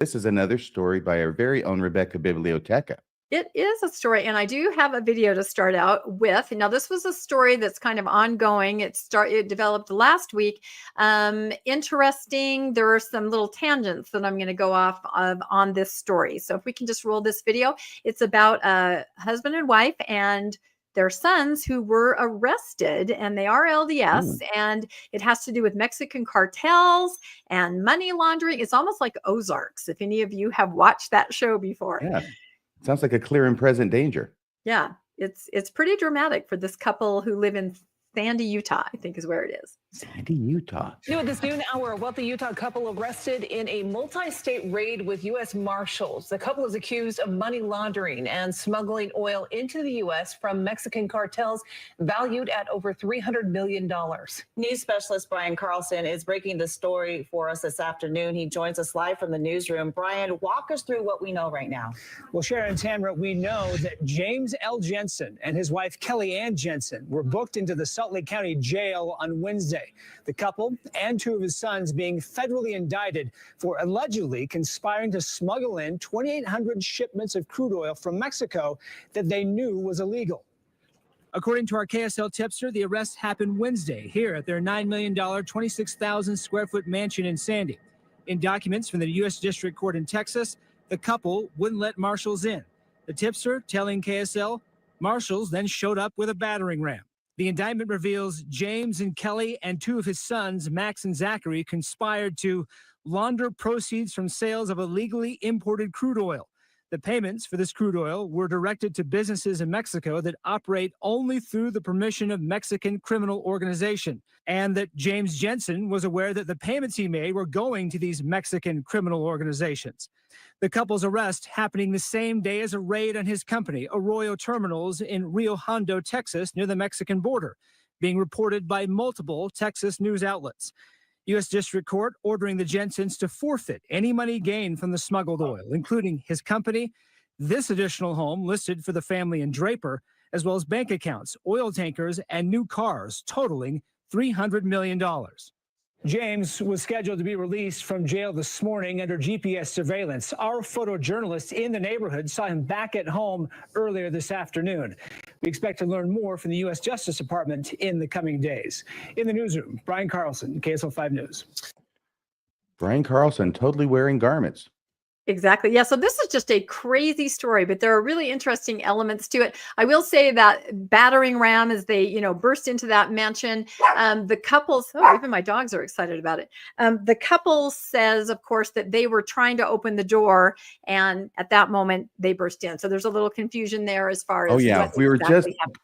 This is another story by our very own Rebecca Bibliotheca. It is a story, and I do have a video to start out with. Now, this was a story that's kind of ongoing. It developed last week. Interesting. There are some little tangents that I'm going to go off of on this story. So if we can just roll this video. It's about a husband and wife and their sons who were arrested, and they are LDS, and it has to do with Mexican cartels and money laundering. It's almost like Ozarks, if any of you have watched that show before. Yeah. Sounds like a clear and present danger. Yeah, it's pretty dramatic for this couple who live in Sandy, Utah, I think is where it is. Sandy, Utah. New at this noon hour, a wealthy Utah couple arrested in a multi-state raid with U.S. Marshals. The couple is accused of money laundering and smuggling oil into the U.S. from Mexican cartels valued at over $300 million. News specialist Brian Carlson is breaking the story for us this afternoon. He joins us live from the newsroom. Brian, walk us through what we know right now. Well, Sharon and Tamara, we know that James L. Jensen and his wife Kelly Ann Jensen were booked into the Salt Lake County Jail on Wednesday. The couple and two of his sons being federally indicted for allegedly conspiring to smuggle in 2,800 shipments of crude oil from Mexico that they knew was illegal. According to our KSL tipster, the arrest happened Wednesday here at their $9 million, 26,000 square foot mansion in Sandy. In documents from the U.S. District Court in Texas, the couple wouldn't let marshals in. The tipster telling KSL, marshals then showed up with a battering ram. The indictment reveals James and Kelly and two of his sons, Max and Zachary, conspired to launder proceeds from sales of illegally imported crude oil. The payments for this crude oil were directed to businesses in Mexico that operate only through the permission of Mexican criminal organization, and that James Jensen was aware that the payments he made were going to these Mexican criminal organizations. The couple's arrest happening the same day as a raid on his company, Arroyo Terminals in Rio Hondo, Texas, near the Mexican border, being reported by multiple Texas news outlets. U.S. District Court ordering the Jensens to forfeit any money gained from the smuggled oil, including his company, this additional home listed for the family in Draper, as well as bank accounts, oil tankers, and new cars, totaling $300 million. James was scheduled to be released from jail this morning under GPS surveillance. Our photojournalist in the neighborhood saw him back at home earlier this afternoon. We expect to learn more from the U.S. Justice Department in the coming days. In the newsroom, Brian Carlson, KSL 5 News. Brian Carlson, totally wearing garments. Exactly. Yeah. So this is just a crazy story, but there are really interesting elements to it. I will say that battering ram as they, burst into that mansion, the couples, even my dogs are excited about it. The couple says, of course, that they were trying to open the door, and at that moment they burst in. So there's a little confusion there as far as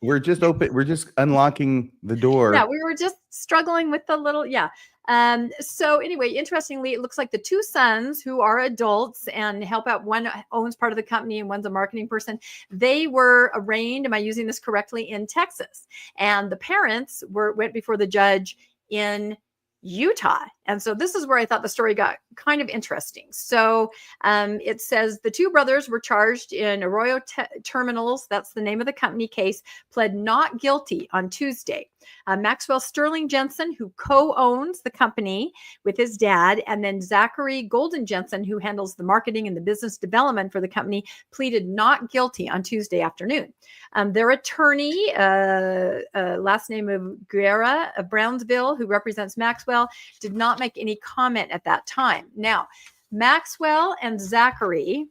we're just unlocking the door. Yeah, we were just struggling with the little so anyway, interestingly, it looks like the two sons who are adults and help out, one owns part of the company and one's a marketing person. They were arraigned, am I using this correctly, in Texas. And the parents went before the judge in Utah. And so this is where I thought the story got kind of interesting. So it says the two brothers were charged in Arroyo Terminals, that's the name of the company case, pled not guilty on Tuesday. Maxwell Sterling Jensen, who co-owns the company with his dad, and then Zachary Golden Jensen, who handles the marketing and the business development for the company, pleaded not guilty on Tuesday afternoon. Their attorney, last name of Guerra of Brownsville, who represents Maxwell, did not make any comment at that time. Now, Maxwell and Zachary,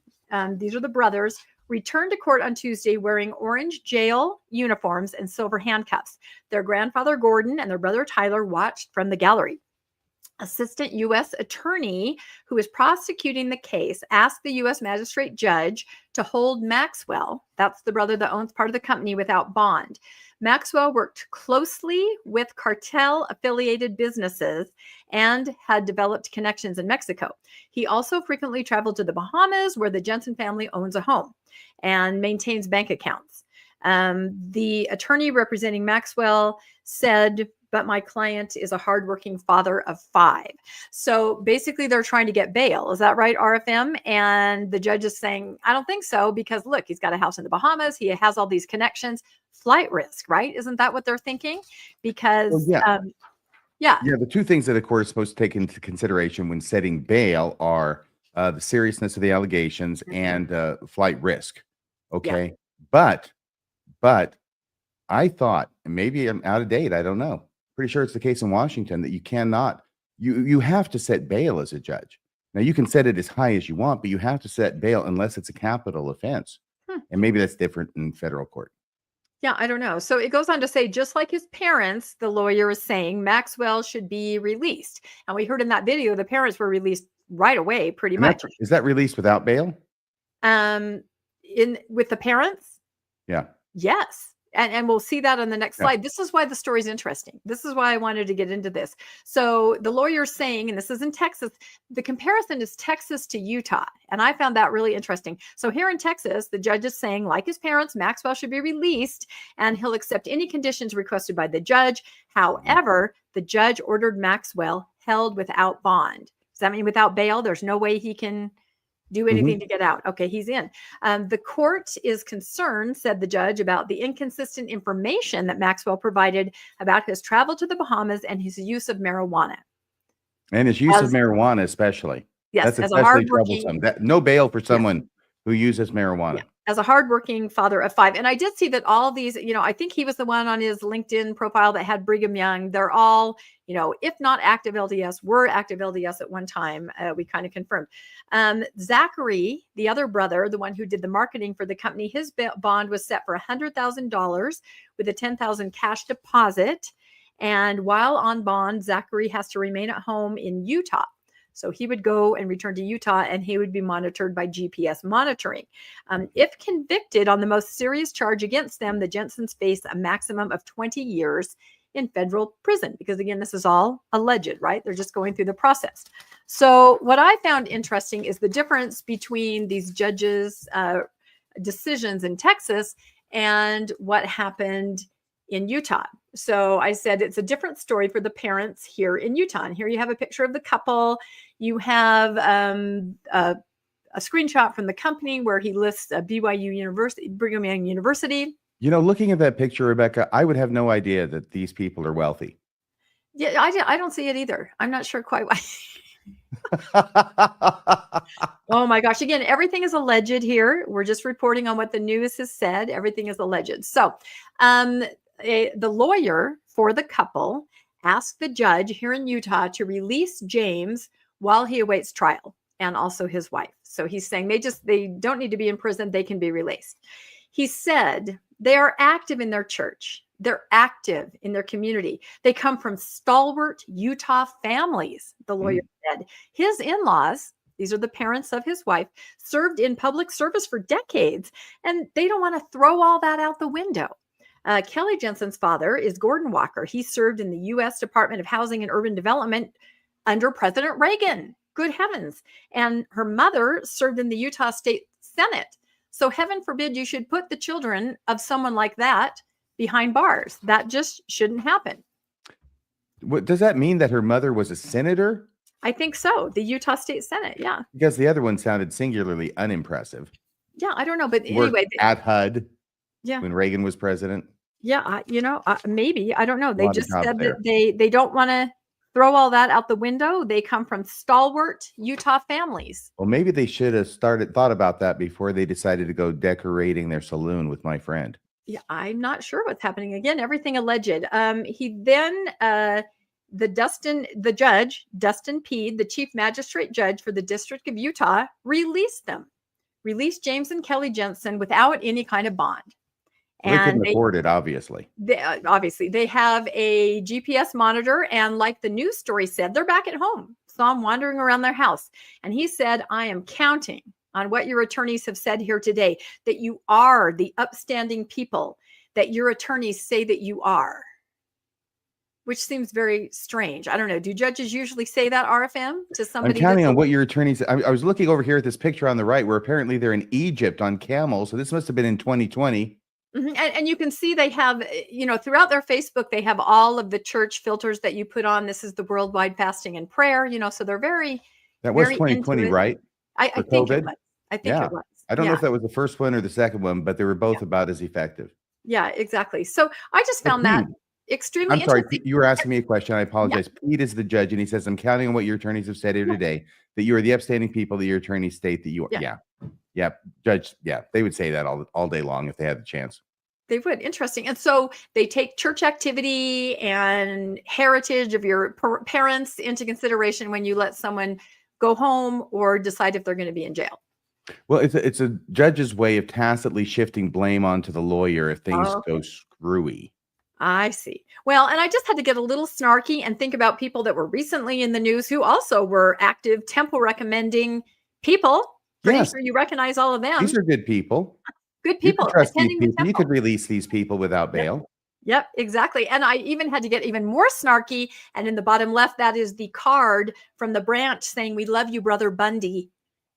these are the brothers, returned to court on Tuesday wearing orange jail uniforms and silver handcuffs. Their grandfather, Gordon, and their brother, Tyler, watched from the gallery. Assistant U.S. attorney who is prosecuting the case asked the U.S. magistrate judge to hold Maxwell, that's the brother that owns part of the company, without bond. Maxwell worked closely with cartel-affiliated businesses and had developed connections in Mexico. He also frequently traveled to the Bahamas, where the Jensen family owns a home and maintains bank accounts. The attorney representing Maxwell said, but my client is a hardworking father of 5. So basically they're trying to get bail. Is that right, RFM? And the judge is saying, I don't think so, because look, he's got a house in the Bahamas. He has all these connections. Flight risk, right? Isn't that what they're thinking? Because, the two things that the court is supposed to take into consideration when setting bail are the seriousness of the allegations and flight risk. Okay. Yeah. But I thought, and maybe I'm out of date, I don't know. Pretty sure it's the case in Washington that you cannot, you have to set bail as a judge. Now you can set it as high as you want, but you have to set bail unless it's a capital offense. And maybe that's different in federal court. Yeah, I don't know. So it goes on to say, just like his parents, the lawyer is saying Maxwell should be released. And we heard in that video, the parents were released right away, pretty much. Is that released without bail? With the parents? Yeah. Yes. And we'll see that on the next slide. This is why the story is interesting. This is why I wanted to get into this. So the lawyer's saying, and this is in Texas, the comparison is Texas to Utah. And I found that really interesting. So here in Texas, the judge is saying, like his parents, Maxwell should be released and he'll accept any conditions requested by the judge. However, the judge ordered Maxwell held without bond. Does that mean without bail? There's no way he can do anything to get out. Okay, he's in. The court is concerned, said the judge, about the inconsistent information that Maxwell provided about his travel to the Bahamas and his use of marijuana. And his use of marijuana, especially. Yes, that's especially troublesome. No bail for someone who uses marijuana. Yeah. As a hardworking father of 5. And I did see that all these, I think he was the one on his LinkedIn profile that had Brigham Young. They're all, if not active LDS, were active LDS at one time. We kind of confirmed. Zachary, the other brother, the one who did the marketing for the company, his bond was set for $100,000 with a $10,000 cash deposit. And while on bond, Zachary has to remain at home in Utah. So he would go and return to Utah and he would be monitored by GPS monitoring. If convicted on the most serious charge against them, the Jensens face a maximum of 20 years in federal prison, because again, this is all alleged, right? They're just going through the process. So what I found interesting is the difference between these judges' decisions in Texas and what happened in Utah. So I said it's a different story for the parents here in Utah. And here you have a picture of the couple. You have a screenshot from the company where he lists BYU University, Brigham Young University. Looking at that picture, Rebecca, I would have no idea that these people are wealthy. Yeah, I don't see it either. I'm not sure quite why. Oh my gosh. Again, everything is alleged here. We're just reporting on what the news has said. Everything is alleged. So the lawyer for the couple asked the judge here in Utah to release James while he awaits trial, and also his wife. So he's saying they don't need to be in prison. They can be released. He said they are active in their church. They're active in their community. They come from stalwart Utah families, the lawyer said. His in-laws, these are the parents of his wife, served in public service for decades, and they don't want to throw all that out the window. Kelly Jensen's father is Gordon Walker. He served in the U.S. Department of Housing and Urban Development under President Reagan. Good heavens. And her mother served in the Utah State Senate. So heaven forbid you should put the children of someone like that behind bars. That just shouldn't happen. What does that mean, that her mother was a senator? I think so. The Utah State Senate. Yeah. Because the other one sounded singularly unimpressive. Yeah, I don't know. But anyway. At HUD. Yeah. When Reagan was president. Yeah. Maybe. I don't know. They just said that they don't want to throw all that out the window. They come from stalwart Utah families. Well, maybe they should have thought about that before they decided to go decorating their saloon with my friend. Yeah, I'm not sure what's happening. Again, everything alleged. He then, the judge, Dustin Peed, the chief magistrate judge for the District of Utah, released James and Kelly Jensen without any kind of bond. They couldn't afford it, obviously. They have a GPS monitor, and like the news story said, they're back at home. Saw him wandering around their house. And he said, I am counting on what your attorneys have said here today, that you are the upstanding people that your attorneys say that you are. Which seems very strange. I don't know. Do judges usually say that, RFM, to somebody? I'm counting on what your attorneys... I was looking over here at this picture on the right where apparently they're in Egypt on camels. So this must have been in 2020. Mm-hmm. And you can see they have, throughout their Facebook, they have all of the church filters that you put on. This is the worldwide fasting and prayer, so they're very... That was 2020, right? I think it was. I think it was. I don't know if that was the first one or the second one, but they were both about as effective. Yeah, exactly. So I just found that extremely I'm sorry, interesting. you were asking me a question. I apologize. Pete is the judge, and he says, I'm counting on what your attorneys have said here today, that you are the upstanding people that your attorneys state that you are. Yeah. Judge. Yeah. They would say that all day long if they had the chance. They would. Interesting. And so they take church activity and heritage of your parents into consideration when you let someone go home or decide if they're going to be in jail. Well, it's a judge's way of tacitly shifting blame onto the lawyer if things go screwy. I see. Well, and I just had to get a little snarky and think about people that were recently in the news who also were active temple recommending people. Pretty sure you recognize all of them. These are good people. Good people. You can trust these attending the people. You temple. could release these people without bail. Yep, exactly. And I even had to get even more snarky. And in the bottom left, that is the card from the branch saying, "We love you, Brother Bundy.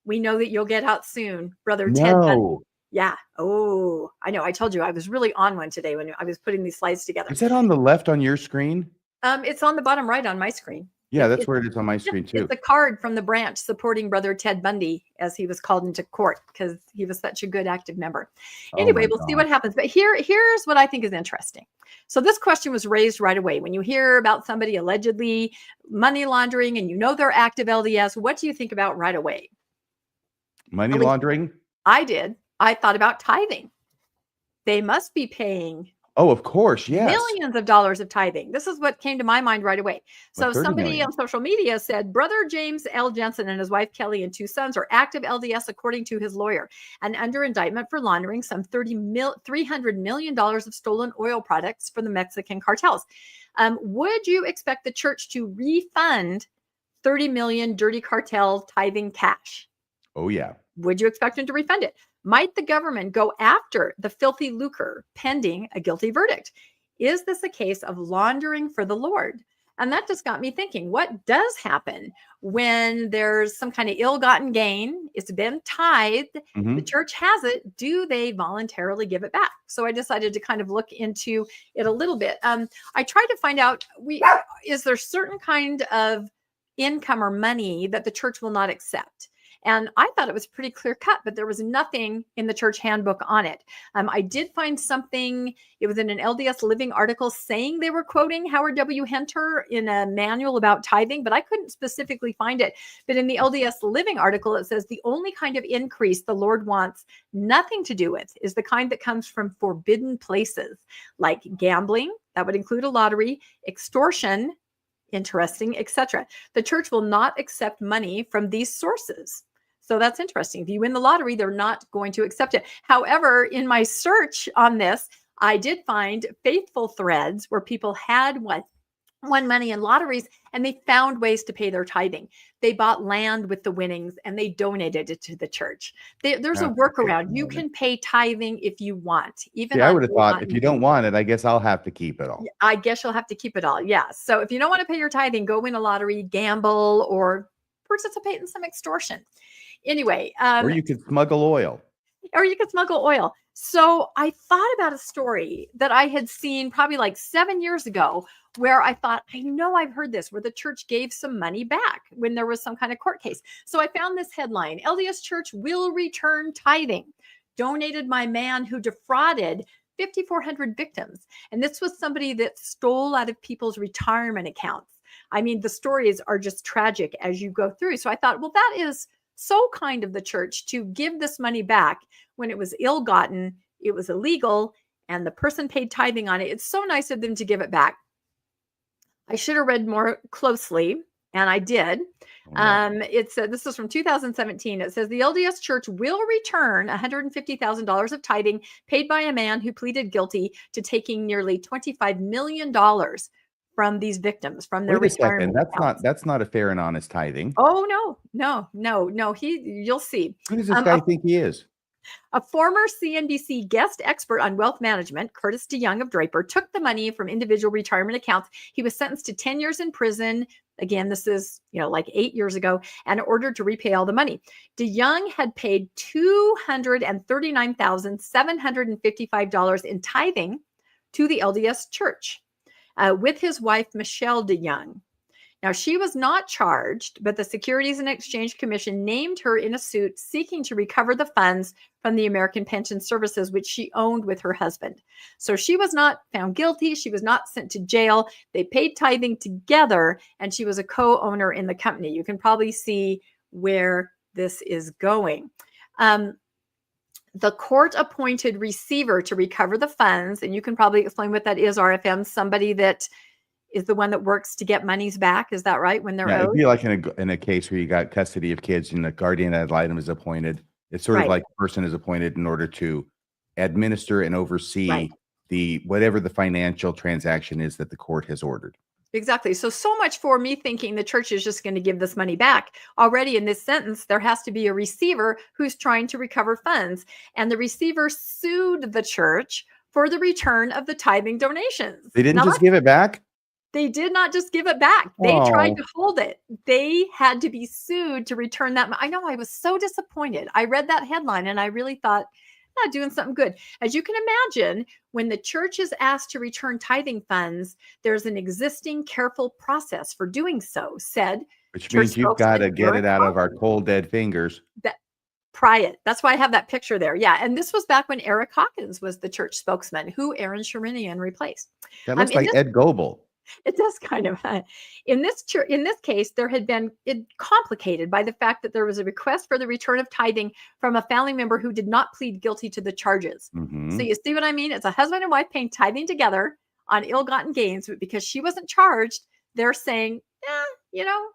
We know that you'll get out soon, Brother Ted Bundy." Yeah. Oh, I know. I told you I was really on one today when I was putting these slides together. Is that on the left on your screen? It's on the bottom right on my screen. Yeah, that's where it is on my screen too. It's a card from the branch supporting Brother Ted Bundy as he was called into court because he was such a good active member. Anyway, we'll see what happens. But here's what I think is interesting. So this question was raised right away. When you hear about somebody allegedly money laundering and you know they're active LDS, what do you think about right away? Money laundering? I did. I thought about tithing. They must be paying of course, yes. millions of dollars of tithing. This is what came to my mind right away. So somebody on social media said, Brother James L. Jensen and his wife Kelly and 2 sons are active LDS according to his lawyer and under indictment for laundering some $300 million of stolen oil products for the Mexican cartels. Would you expect the church to refund 30 million dirty cartel tithing cash? Oh, yeah. Would you expect them to refund it? Might the government go after the filthy lucre pending a guilty verdict? Is this a case of laundering for the Lord? And that just got me thinking, what does happen when there's some kind of ill-gotten gain? It's been tithed. The church has it. Do they voluntarily give it back? So I decided to kind of look into it a little bit. I tried to find out, is there certain kind of income or money that the church will not accept? And I thought it was pretty clear cut, but there was nothing in the church handbook on it. I did find something, it was in an LDS Living article saying they were quoting Howard W. Hunter in a manual about tithing, but I couldn't specifically find it. But in the LDS Living article, it says the only kind of increase the Lord wants nothing to do with is the kind that comes from forbidden places, like gambling, that would include a lottery, extortion, interesting, etc. The church will not accept money from these sources. So that's interesting. If you win the lottery, they're not going to accept it. However, in my search on this, I did find faithful threads where people had won money in lotteries and they found ways to pay their tithing. They bought land with the winnings and they donated it to the church. There's a workaround. You can pay tithing if you want. Even I would have thought if you don't want it, I guess I'll have to keep it all. I guess you'll have to keep it all. Yeah. So if you don't want to pay your tithing, go win a lottery, gamble, or participate in some extortion. Anyway. Or you could smuggle oil. So I thought about a story that I had seen probably like 7 years ago where I thought, I know I've heard this, where the church gave some money back when there was some kind of court case. So I found this headline, LDS Church will return tithing. Donated my man who defrauded 5,400 victims. And this was somebody that stole out of people's retirement accounts. I mean, the stories are just tragic as you go through. So I thought, well, that is so kind of the church to give this money back when it was ill-gotten, it was illegal, and the person paid tithing on it. It's so nice of them to give it back. I should have read more closely, and I did. It said, this is from 2017. It says the LDS Church will return $150,000 of tithing paid by a man who pleaded guilty to taking nearly $25 million from these victims, from their retirement. That's not a fair and honest tithing. Oh, no. You'll see. Who does this guy think he is? A former CNBC guest expert on wealth management, Curtis DeYoung of Draper, took the money from individual retirement accounts. He was sentenced to 10 years in prison. Again, this is, like 8 years ago, and ordered to repay all the money. DeYoung had paid $239,755 in tithing to the LDS Church with his wife, Michelle DeYoung. Now, she was not charged, but the Securities and Exchange Commission named her in a suit seeking to recover the funds from the American Pension Services, which she owned with her husband. So she was not found guilty. She was not sent to jail. They paid tithing together, and she was a co-owner in the company. You can probably see where this is going. The court-appointed receiver to recover the funds, and you can probably explain what that is, RFM, somebody that is the one that works to get monies back. Is that right? When they're Yeah, owed? it'd be like in a case where you got custody of kids and the guardian ad litem is appointed. It's sort of Right. like the person is appointed in order to administer and oversee Right. the whatever the financial transaction is that the court has ordered. Exactly. So much for me thinking the church is just going to give this money back. Already in this sentence, there has to be a receiver who's trying to recover funds. And the receiver sued the church for the return of the tithing donations. They didn't Now, just give it back? they did not just give it back. They tried Oh. to hold it. They had to be sued to return that. I know, I was so disappointed. I read that headline and I really thought, not doing something good. As you can imagine, when the church is asked to return tithing funds, there's an existing careful process for doing so, said Which church means you've got to spokesman get it Eric out of our Hawkins. cold, dead fingers. Pry it. That's why I have that picture there. Yeah. And this was back when Eric Hawkins was the church spokesman, who Aaron Sherinian replaced. That looks in like this- Ed Goebel. It does kind of. In this case, there had been it complicated by the fact that there was a request for the return of tithing from a family member who did not plead guilty to the charges. Mhm. So you see what I mean? It's a husband and wife paying tithing together on ill-gotten gains, but because she wasn't charged, they're saying,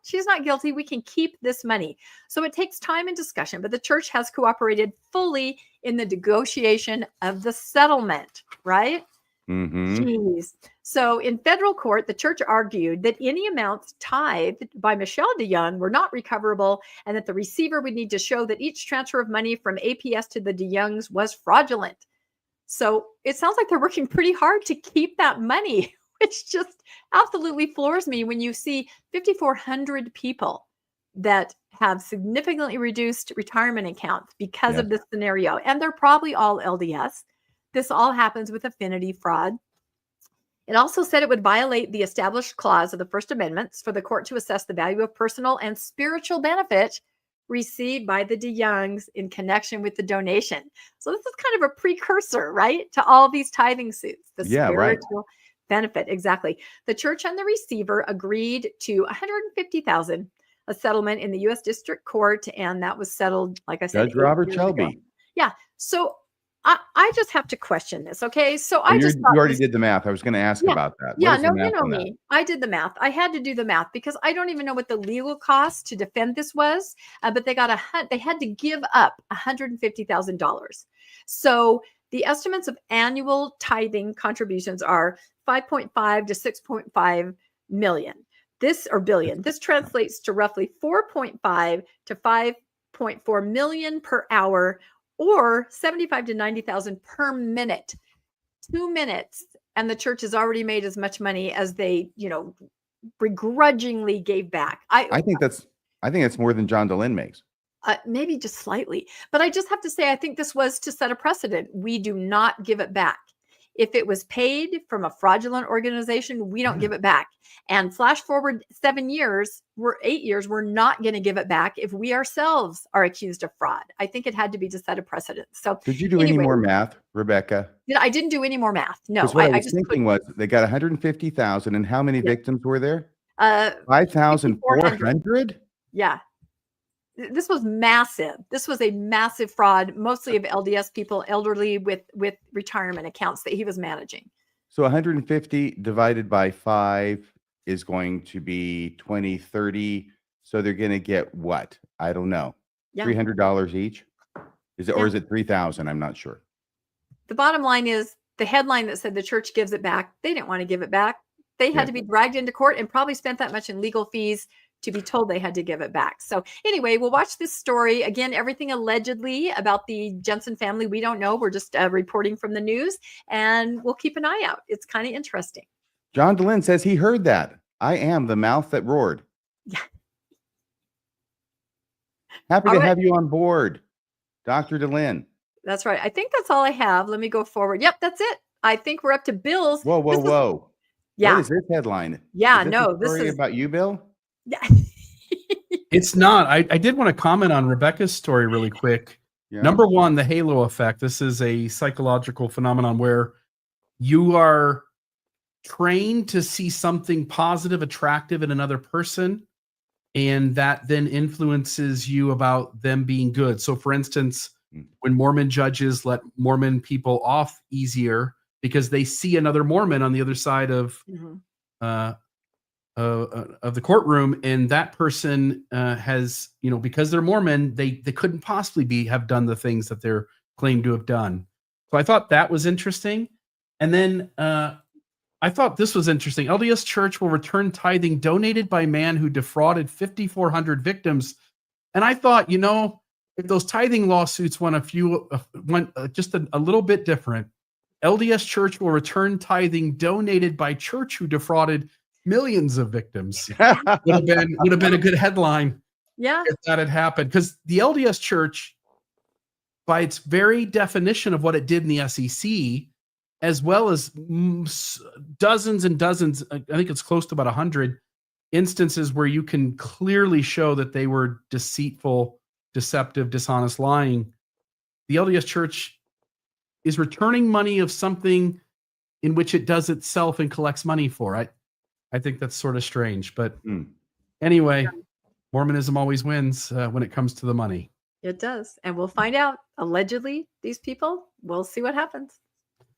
she's not guilty. We can keep this money. So it takes time and discussion, but the church has cooperated fully in the negotiation of the settlement, right? Mhm. Jeez. So in federal court, the church argued that any amounts tithed by Michelle DeYoung were not recoverable and that the receiver would need to show that each transfer of money from APS to the DeYoungs was fraudulent. So it sounds like they're working pretty hard to keep that money, which just absolutely floors me when you see 5,400 people that have significantly reduced retirement accounts because of Yes. this scenario. And they're probably all LDS. This all happens with affinity fraud. It also said it would violate the established clause of the First Amendment for the court to assess the value of personal and spiritual benefit received by the DeYoungs in connection with the donation. So this is kind of a precursor, right, to all these tithing suits. The Yeah, right. spiritual benefit, exactly. The church and the receiver agreed to $150,000, a settlement in the U.S. District Court, and that was settled, like I said, Judge Robert 8 years ago. Shelby. Yeah. So I just have to question this. Okay. So I You just thought already this- did the math. I was going to ask Yeah. about that. What yeah, is the no, math on that? me. I did the math. I had to do the math because I don't even know what the legal cost to defend this was. But they had to give up $150,000. So the estimates of annual tithing contributions are 5.5 to 6.5 million. Billion. This translates to roughly 4.5 to 5.4 million per hour, or 75 to 90,000 per minute. 2 minutes, and the church has already made as much money as they, begrudgingly gave back. I think that's more than John DeLynn makes. Maybe just slightly, but I just have to say, I think this was to set a precedent. We do not give it back. If it was paid from a fraudulent organization, we don't give it back. And flash forward 8 years, we're not going to give it back if we ourselves are accused of fraud. I think it had to be to set a precedent. So Did you do any more math, Rebecca? I didn't do any more math. No, Because what I I was just thinking was they got 150,000, and how many victims were there? 5,400. 5,400? Yeah. This was massive. This was a massive fraud, mostly of LDS people, elderly with retirement accounts that he was managing. So 150 divided by 5 is going to be 20, 30. So they're going to get what? I don't know. Yeah. $300 each? Is it, Yeah. or is it 3,000? I'm not sure. The bottom line is the headline that said the church gives it back. They didn't want to give it back. They had Yeah. to be dragged into court and probably spent that much in legal fees to be told they had to give it back. So anyway, we'll watch this story. Again, everything allegedly about the Jensen family, we don't know. We're just reporting from the news, and we'll keep an eye out. It's kind of interesting. John DeLynn says he heard that. I am the mouth that roared. Yeah. Happy All to right. have you on board, Dr. DeLynn. That's right. I think that's all I have. Let me go forward. Yep, that's it. I think we're up to Bill's. Whoa, whoa, This is- whoa. Yeah. What is this headline? Yeah, Is this no, a this story is about you, Bill? Yeah. It's not. I did want to comment on Rebecca's story really quick. Yeah. Number one, the halo effect. This is a psychological phenomenon where you are trained to see something positive, attractive in another person, and that then influences you about them being good. So, for instance, when Mormon judges let Mormon people off easier because they see another Mormon on the other side of the courtroom, and that person has, because they're Mormon, they couldn't possibly have done the things that they're claimed to have done. So I thought that was interesting. And then I thought this was interesting. LDS Church will return tithing donated by man who defrauded 5,400 victims. And I thought, if those tithing lawsuits went just a little bit different, LDS Church will return tithing donated by church who defrauded millions of victims. would have been a good headline. Yeah. If that had happened, because the LDS Church, by its very definition of what it did in the SEC, as well as dozens and dozens, I think it's close to about 100 instances where you can clearly show that they were deceitful, deceptive, dishonest, lying. The LDS Church is returning money of something in which it does itself and collects money for. I think that's sort of strange, but anyway, Mormonism always wins when it comes to the money. It does. And we'll find out. Allegedly, these people, we'll see what happens.